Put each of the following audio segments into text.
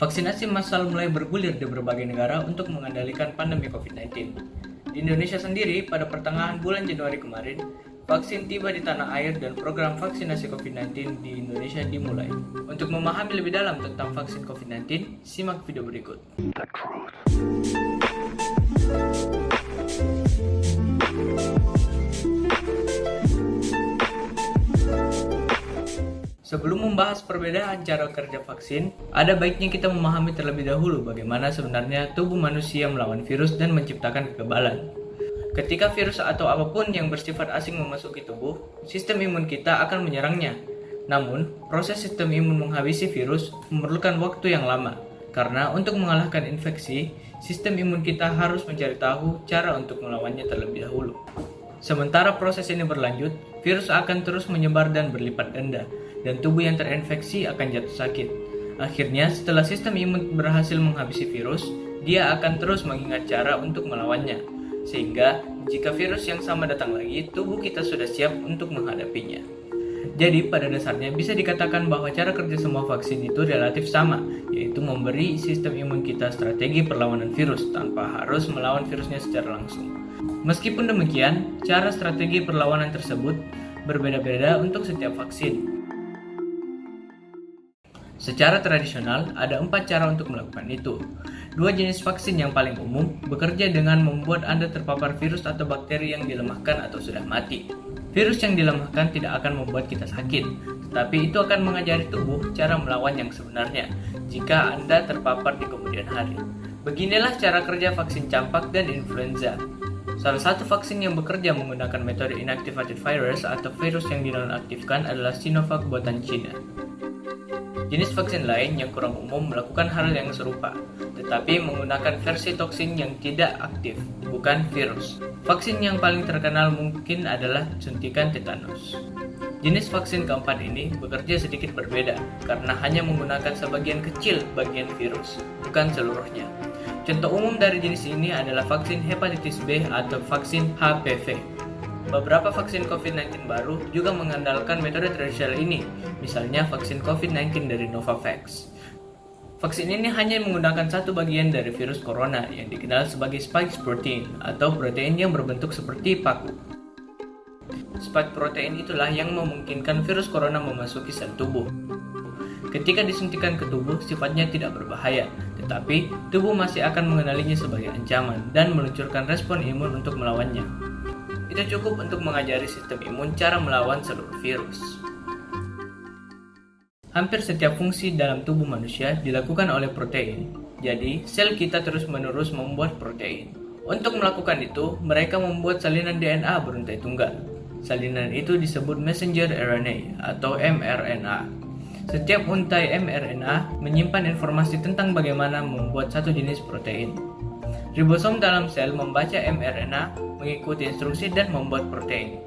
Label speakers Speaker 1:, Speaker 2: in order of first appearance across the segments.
Speaker 1: Vaksinasi massal mulai bergulir di berbagai negara untuk mengendalikan pandemi COVID-19. Di Indonesia sendiri, pada pertengahan bulan Januari kemarin, vaksin tiba di tanah air dan program vaksinasi COVID-19 di Indonesia dimulai. Untuk memahami lebih dalam tentang vaksin COVID-19, simak video berikut. Sebelum membahas perbedaan cara kerja vaksin, ada baiknya kita memahami terlebih dahulu bagaimana sebenarnya tubuh manusia melawan virus dan menciptakan kekebalan. Ketika virus atau apapun yang bersifat asing memasuki tubuh, sistem imun kita akan menyerangnya. Namun, proses sistem imun menghabisi virus memerlukan waktu yang lama, karena untuk mengalahkan infeksi, sistem imun kita harus mencari tahu cara untuk melawannya terlebih dahulu. Sementara proses ini berlanjut, virus akan terus menyebar dan berlipat ganda, dan tubuh yang terinfeksi akan jatuh sakit. Akhirnya, setelah sistem imun berhasil menghabisi virus, dia akan terus mengingat cara untuk melawannya. Sehingga, jika virus yang sama datang lagi, tubuh kita sudah siap untuk menghadapinya. Jadi, pada dasarnya bisa dikatakan bahwa cara kerja semua vaksin itu relatif sama, yaitu memberi sistem imun kita strategi perlawanan virus tanpa harus melawan virusnya secara langsung. Meskipun demikian, cara strategi perlawanan tersebut berbeda-beda untuk setiap vaksin. Secara tradisional, ada 4 cara untuk melakukan itu. 2 jenis vaksin yang paling umum bekerja dengan membuat Anda terpapar virus atau bakteri yang dilemahkan atau sudah mati. Virus yang dilemahkan tidak akan membuat kita sakit, tetapi itu akan mengajari tubuh cara melawan yang sebenarnya jika Anda terpapar di kemudian hari. Beginilah cara kerja vaksin campak dan influenza. Salah satu vaksin yang bekerja menggunakan metode inactivated virus atau virus yang dinonaktifkan adalah Sinovac buatan Cina. Jenis vaksin lain yang kurang umum melakukan hal yang serupa, tetapi menggunakan versi toksin yang tidak aktif, bukan virus. Vaksin yang paling terkenal mungkin adalah suntikan tetanus. Jenis vaksin keempat ini bekerja sedikit berbeda, karena hanya menggunakan sebagian kecil bagian virus, bukan seluruhnya. Contoh umum dari jenis ini adalah vaksin hepatitis B atau vaksin HPV. Beberapa vaksin COVID-19 baru juga mengandalkan metode tradisional ini, misalnya vaksin COVID-19 dari Novavax. Vaksin ini hanya menggunakan satu bagian dari virus corona yang dikenal sebagai spike protein atau protein yang berbentuk seperti paku. Spike protein itulah yang memungkinkan virus corona memasuki sel tubuh. Ketika disuntikan ke tubuh, sifatnya tidak berbahaya, tetapi tubuh masih akan mengenalinya sebagai ancaman dan meluncurkan respon imun untuk melawannya. Itu cukup untuk mengajari sistem imun cara melawan seluruh virus. Hampir setiap fungsi dalam tubuh manusia dilakukan oleh protein. Jadi, sel kita terus-menerus membuat protein. Untuk melakukan itu, mereka membuat salinan DNA beruntai tunggal. Salinan itu disebut messenger RNA atau mRNA. Setiap untai mRNA menyimpan informasi tentang bagaimana membuat satu jenis protein. Ribosom dalam sel membaca mRNA, mengikuti instruksi dan membuat protein.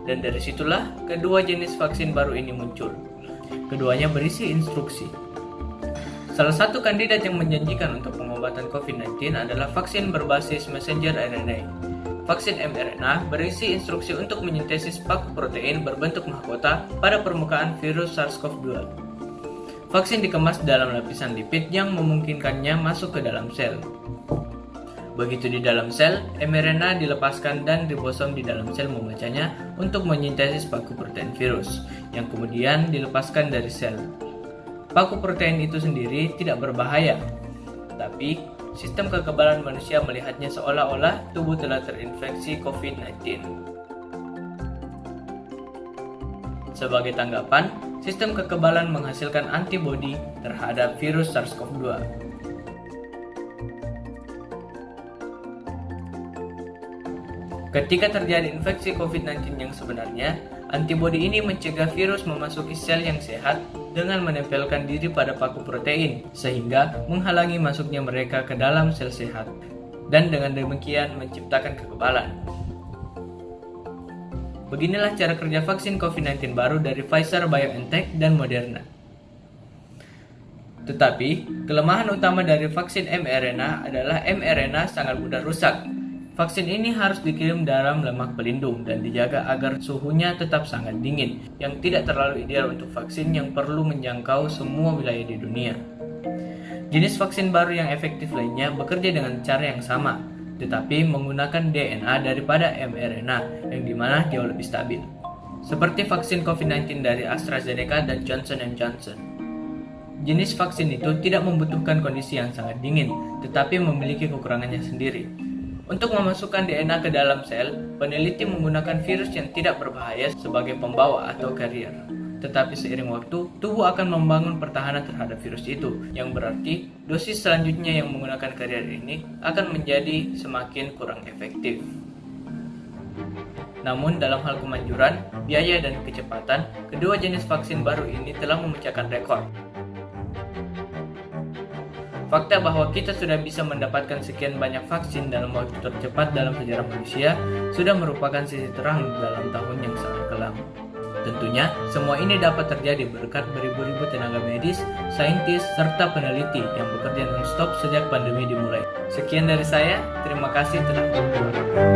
Speaker 1: Dan dari situlah kedua jenis vaksin baru ini muncul. Keduanya berisi instruksi. Salah satu kandidat yang menjanjikan untuk pengobatan COVID-19 adalah vaksin berbasis messenger RNA. Vaksin mRNA berisi instruksi untuk menyintesis paku protein berbentuk mahkota pada permukaan virus SARS-CoV-2. Vaksin dikemas dalam lapisan lipid yang memungkinkannya masuk ke dalam sel. Begitu di dalam sel, mRNA dilepaskan dan ribosom di dalam sel membacanya untuk menyintesis paku protein virus, yang kemudian dilepaskan dari sel. Paku protein itu sendiri tidak berbahaya, tapi sistem kekebalan manusia melihatnya seolah-olah tubuh telah terinfeksi COVID-19. Sebagai tanggapan, sistem kekebalan menghasilkan antibodi terhadap virus SARS-CoV-2. Ketika terjadi infeksi COVID-19 yang sebenarnya, antibodi ini mencegah virus memasuki sel yang sehat dengan menempelkan diri pada paku protein, sehingga menghalangi masuknya mereka ke dalam sel sehat, dan dengan demikian menciptakan kekebalan. Beginilah cara kerja vaksin COVID-19 baru dari Pfizer, BioNTech, dan Moderna. Tetapi, kelemahan utama dari vaksin mRNA adalah mRNA sangat mudah rusak. Vaksin ini harus dikirim dalam lemak pelindung dan dijaga agar suhunya tetap sangat dingin, yang tidak terlalu ideal untuk vaksin yang perlu menjangkau semua wilayah di dunia. Jenis vaksin baru yang efektif lainnya bekerja dengan cara yang sama, tetapi menggunakan DNA daripada mRNA yang dimana jauh lebih stabil. Seperti vaksin COVID-19 dari AstraZeneca dan Johnson & Johnson. Jenis vaksin itu tidak membutuhkan kondisi yang sangat dingin, tetapi memiliki kekurangannya sendiri. Untuk memasukkan DNA ke dalam sel, peneliti menggunakan virus yang tidak berbahaya sebagai pembawa atau carrier. Tetapi seiring waktu, tubuh akan membangun pertahanan terhadap virus itu, yang berarti dosis selanjutnya yang menggunakan carrier ini akan menjadi semakin kurang efektif. Namun dalam hal kemanjuran, biaya dan kecepatan, kedua jenis vaksin baru ini telah memecahkan rekor. Fakta bahwa kita sudah bisa mendapatkan sekian banyak vaksin dalam waktu tercepat dalam sejarah manusia sudah merupakan sisi terang dalam tahun yang sangat kelam. Tentunya, semua ini dapat terjadi berkat beribu-ribu tenaga medis, saintis, serta peneliti yang bekerja non-stop sejak pandemi dimulai. Sekian dari saya, terima kasih telah menonton.